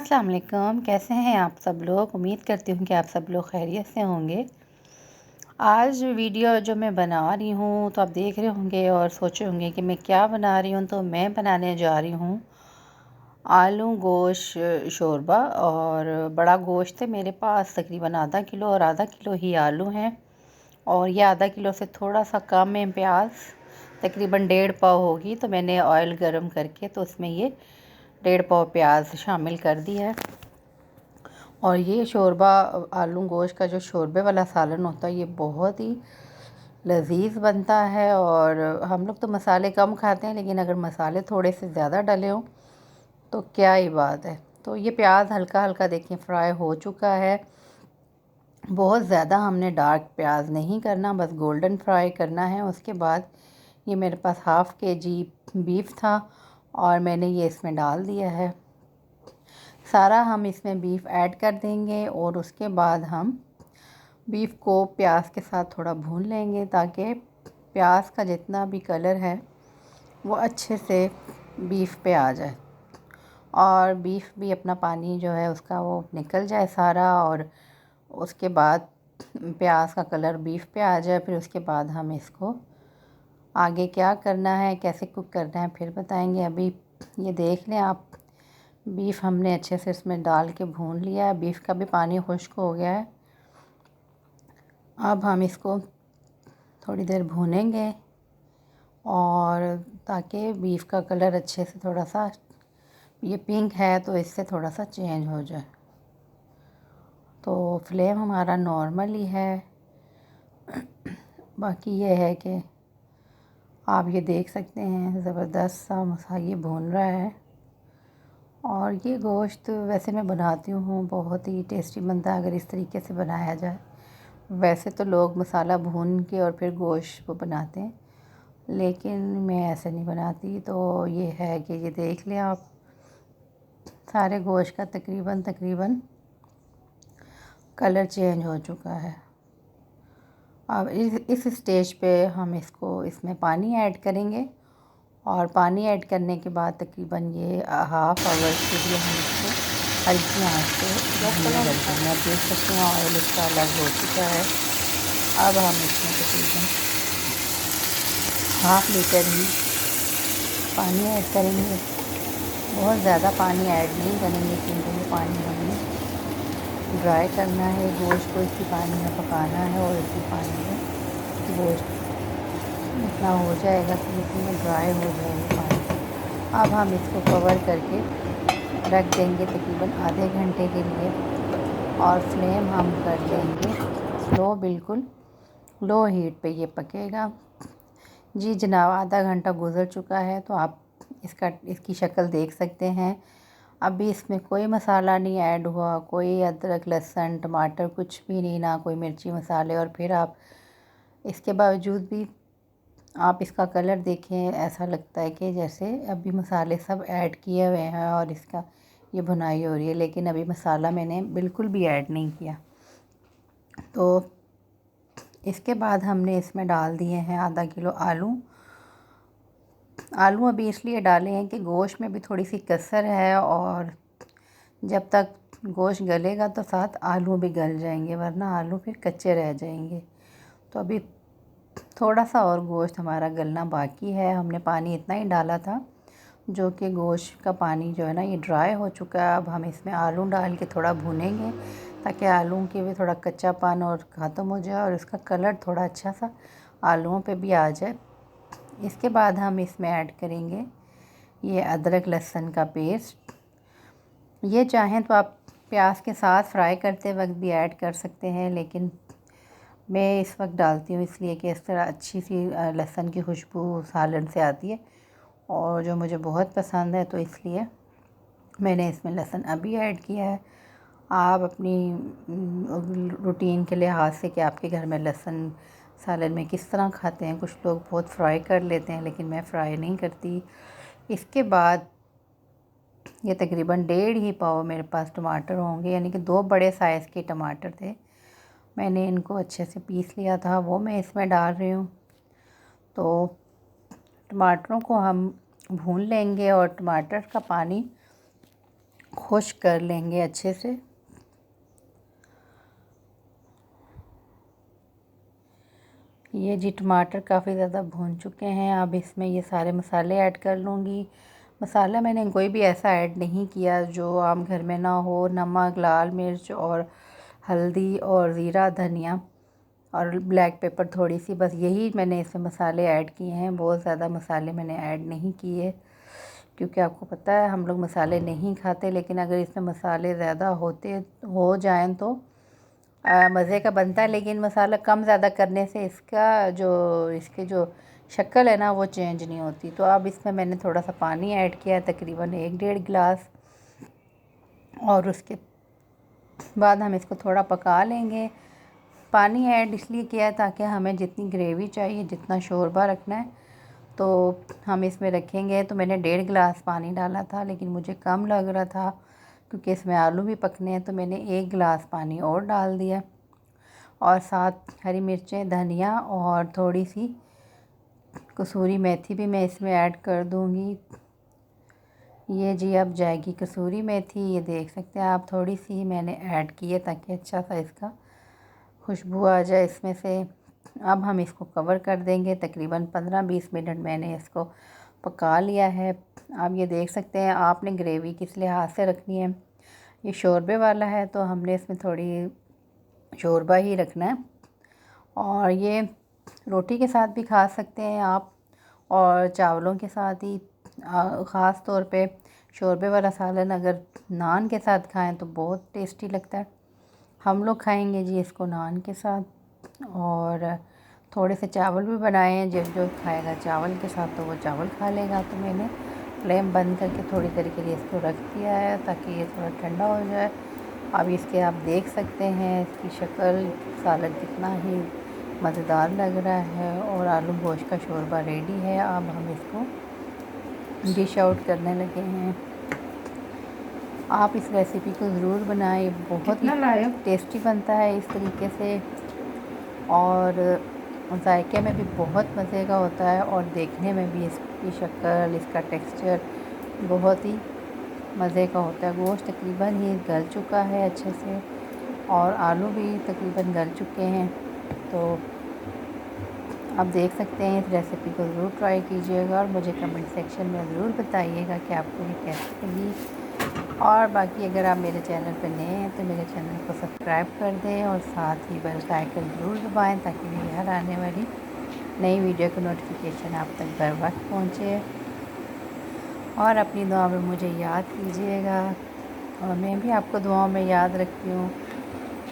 अस्सलाम वालेकुम। कैसे हैं आप सब लोग? उम्मीद करती हूँ कि आप सब लोग खैरियत से होंगे। आज वीडियो जो मैं बना रही हूँ तो आप देख रहे होंगे और सोचे होंगे कि मैं क्या बना रही हूँ। तो मैं बनाने जा रही हूँ आलू गोश्त शोरबा। और बड़ा गोश्त है मेरे पास, तकरीबन आधा किलो, और आधा किलो ही आलू हैं। और ये आधा किलो से थोड़ा सा कम है प्याज, तकरीबन 1.5 पाव होगी। तो मैंने ऑयल गरम करके तो उसमें ये 1.5 पाव प्याज शामिल कर दिया है। और ये शोरबा, आलू गोश्त का जो शोरबे वाला सालन होता है, ये बहुत ही लजीज बनता है। और हम लोग तो मसाले कम खाते हैं, लेकिन अगर मसाले थोड़े से ज़्यादा डले हों तो क्या ही बात है। तो ये प्याज हल्का हल्का देखिए फ्राई हो चुका है। बहुत ज़्यादा हमने डार्क प्याज नहीं करना, बस गोल्डन फ्राई करना है। उसके बाद ये मेरे पास हाफ़ केजी बीफ था और मैंने ये इसमें डाल दिया है। सारा हम इसमें बीफ ऐड कर देंगे और उसके बाद हम बीफ को प्याज के साथ थोड़ा भून लेंगे, ताकि प्याज का जितना भी कलर है वो अच्छे से बीफ पे आ जाए और बीफ भी अपना पानी जो है उसका वो निकल जाए सारा। और उसके बाद प्याज का कलर बीफ पे आ जाए, फिर उसके बाद हम इसको आगे क्या करना है, कैसे कुक करना है, फिर बताएंगे। अभी ये देख लें आप, बीफ हमने अच्छे से इसमें डाल के भून लिया है। बीफ का भी पानी खुश्क हो गया है। अब हम इसको थोड़ी देर भूनेंगे और ताकि बीफ का कलर अच्छे से थोड़ा सा, ये पिंक है तो इससे थोड़ा सा चेंज हो जाए। तो फ्लेम हमारा नॉर्मल ही है। बाकी ये है कि आप ये देख सकते हैं ज़बरदस्त सा मसा ये भून रहा है। और ये गोश्त वैसे मैं बनाती हूँ, बहुत ही टेस्टी बनता है अगर इस तरीके से बनाया जाए। वैसे तो लोग मसाला भून के और फिर गोश्त को बनाते हैं, लेकिन मैं ऐसे नहीं बनाती। तो ये है कि ये देख लें आप, सारे गोश्त का तकरीबन कलर चेंज हो चुका है। अब इस स्टेज पे हम इसमें पानी ऐड करेंगे और पानी ऐड करने के बाद तकरीबन ये हाफ़ आवर के लिए हम इसको हल्की आंच पे भुनने रख देंगे। आप देख सकते हैं ऑयल इसका अलग हो चुका है। अब हम इसमें तकरीबन हाफ़ लीटर ही पानी ऐड करेंगे। बहुत ज़्यादा पानी ऐड नहीं करेंगे, क्योंकि ये पानी हमने ड्राई करना है, गोश्त को इसी पानी में पकाना है। और इसी पानी में गोश्त इतना हो जाएगा कि इसी में ड्राई हो जाएगा पानी। अब हम इसको कवर करके रख देंगे तकरीबन आधे घंटे के लिए। और फ्लेम हम कर देंगे स्लो, बिल्कुल लो हीट पे ये पकेगा। जी जनाब, आधा घंटा गुज़र चुका है। तो आप इसकी शक्ल देख सकते हैं। अभी इसमें कोई मसाला नहीं ऐड हुआ, कोई अदरक लहसुन टमाटर कुछ भी नहीं, ना कोई मिर्ची मसाले। और फिर आप इसके बावजूद भी आप इसका कलर देखें, ऐसा लगता है कि जैसे अभी मसाले सब ऐड किए हुए हैं और इसका ये भुनाई हो रही है, लेकिन अभी मसाला मैंने बिल्कुल भी ऐड नहीं किया। तो इसके बाद हमने इसमें डाल दिए हैं आधा किलो आलू। आलू अभी इसलिए डाले हैं कि गोश्त में भी थोड़ी सी कसर है, और जब तक गोश्त गलेगा तो साथ आलू भी गल जाएंगे, वरना आलू फिर कच्चे रह जाएंगे। तो अभी थोड़ा सा और गोश्त हमारा गलना बाकी है। हमने पानी इतना ही डाला था, जो कि गोश्त का पानी जो है ना ये ड्राई हो चुका है। अब हम इसमें आलू डाल के थोड़ा भूनेंगे, ताकि आलू के भी थोड़ा कच्चापन और ख़त्म हो जाए और इसका कलर थोड़ा अच्छा सा आलूओं पे भी आ जाए। इसके बाद हम इसमें ऐड करेंगे ये अदरक लहसुन का पेस्ट। ये चाहें तो आप प्याज के साथ फ्राई करते वक्त भी ऐड कर सकते हैं, लेकिन मैं इस वक्त डालती हूँ इसलिए कि इस तरह अच्छी सी लहसुन की खुशबू सालन से आती है, और जो मुझे बहुत पसंद है, तो इसलिए मैंने इसमें लहसुन अभी ऐड किया है। आप अपनी रूटीन के लिहाज से कि आपके घर में लहसुन सालन में किस तरह खाते हैं, कुछ लोग बहुत फ्राई कर लेते हैं, लेकिन मैं फ्राई नहीं करती। इसके बाद ये तकरीबन 1.5 ही पाव मेरे पास टमाटर होंगे, यानी कि 2 बड़े साइज़ के टमाटर थे। मैंने इनको अच्छे से पीस लिया था, वो मैं इसमें डाल रही हूँ। तो टमाटरों को हम भून लेंगे और टमाटर का पानी खुश्क कर लेंगे अच्छे से। ये जी टमाटर काफ़ी ज़्यादा भून चुके हैं। अब इसमें ये सारे मसाले ऐड कर लूँगी। मसाला मैंने कोई भी ऐसा ऐड नहीं किया जो आम घर में ना हो। नमक, लाल मिर्च और हल्दी और ज़ीरा, धनिया और ब्लैक पेपर थोड़ी सी, बस यही मैंने इसमें मसाले ऐड किए हैं। बहुत ज़्यादा मसाले मैंने ऐड नहीं किए क्योंकि आपको पता है हम लोग मसाले नहीं खाते, लेकिन अगर इसमें मसाले ज़्यादा हो जाएं तो मज़े का बनता है। लेकिन मसाला कम ज़्यादा करने से इसके जो शक्ल है ना वो चेंज नहीं होती। तो अब इसमें मैंने थोड़ा सा पानी ऐड किया, तकरीबन 1-1.5 गिलास, और उसके बाद हम इसको थोड़ा पका लेंगे। पानी ऐड इसलिए किया है ताकि हमें जितनी ग्रेवी चाहिए, जितना शोरबा रखना है तो हम इसमें रखेंगे। तो मैंने 1.5 गिलास पानी डाला था, लेकिन मुझे कम लग रहा था क्योंकि इसमें आलू भी पकने हैं, तो मैंने 1 गिलास पानी और डाल दिया। और साथ हरी मिर्चें, धनिया और थोड़ी सी कसूरी मेथी भी मैं इसमें ऐड कर दूंगी। ये जी अब जाएगी कसूरी मेथी, ये देख सकते हैं आप, थोड़ी सी मैंने ऐड की है ताकि अच्छा सा इसका खुशबू आ जाए इसमें से। अब हम इसको कवर कर देंगे। तकरीबन 15-20 मिनट मैंने इसको पका लिया है। आप ये देख सकते हैं आपने ग्रेवी किस लिहाज से रखनी है। ये शोरबे वाला है तो हमने इसमें थोड़ी शोरबा ही रखना है, और ये रोटी के साथ भी खा सकते हैं आप और चावलों के साथ ही। ख़ास तौर पे शोरबे वाला सालन अगर नान के साथ खाएं तो बहुत टेस्टी लगता है। हम लोग खाएंगे जी इसको नान के साथ, और थोड़े से चावल भी बनाए हैं। जब जो खाएगा चावल के साथ तो वो चावल खा लेगा। तो मैंने फ्लेम बंद करके थोड़ी देर के लिए इसको रख दिया है ताकि ये थोड़ा ठंडा हो जाए। अब इसके आप देख सकते हैं इसकी शक्ल, सालन कितना ही मज़ेदार लग रहा है, और आलू गोश्त का शोरबा रेडी है। अब हम इसको डिश आउट करने लगे हैं। आप इस रेसिपी को ज़रूर बनाएं, बहुत ही टेस्टी बनता है इस तरीके से, और जायके में भी बहुत मज़े का होता है, और देखने में भी इसकी शक्ल, इसका टेक्सचर बहुत ही मज़े का होता है। गोश्त तकरीबन ही गल चुका है अच्छे से, और आलू भी तकरीबन गल चुके हैं। तो आप देख सकते हैं इस रेसिपी को ज़रूर ट्राई कीजिएगा, और मुझे कमेंट सेक्शन में ज़रूर बताइएगा कि आपको ये कैसी लगी। और बाकी अगर आप मेरे चैनल पर नए हैं तो मेरे चैनल को सब्सक्राइब कर दें, और साथ ही बेल का आइकन ज़रूर दबाएँ ताकि मेरी हर आने वाली नई वीडियो की नोटिफिकेशन आप तक बर वक्त पहुँचे। और अपनी दुआ में मुझे याद कीजिएगा, और मैं भी आपको दुआओं में याद रखती हूँ,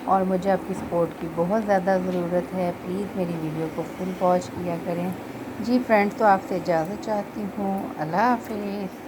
और मुझे आपकी सपोर्ट की बहुत ज़्यादा ज़रूरत है। प्लीज़ मेरी वीडियो को फुल वॉच किया करें। जी फ्रेंड्स, तो आपसे इजाज़त चाहती हूँ। अल्लाह हाफ़िज़।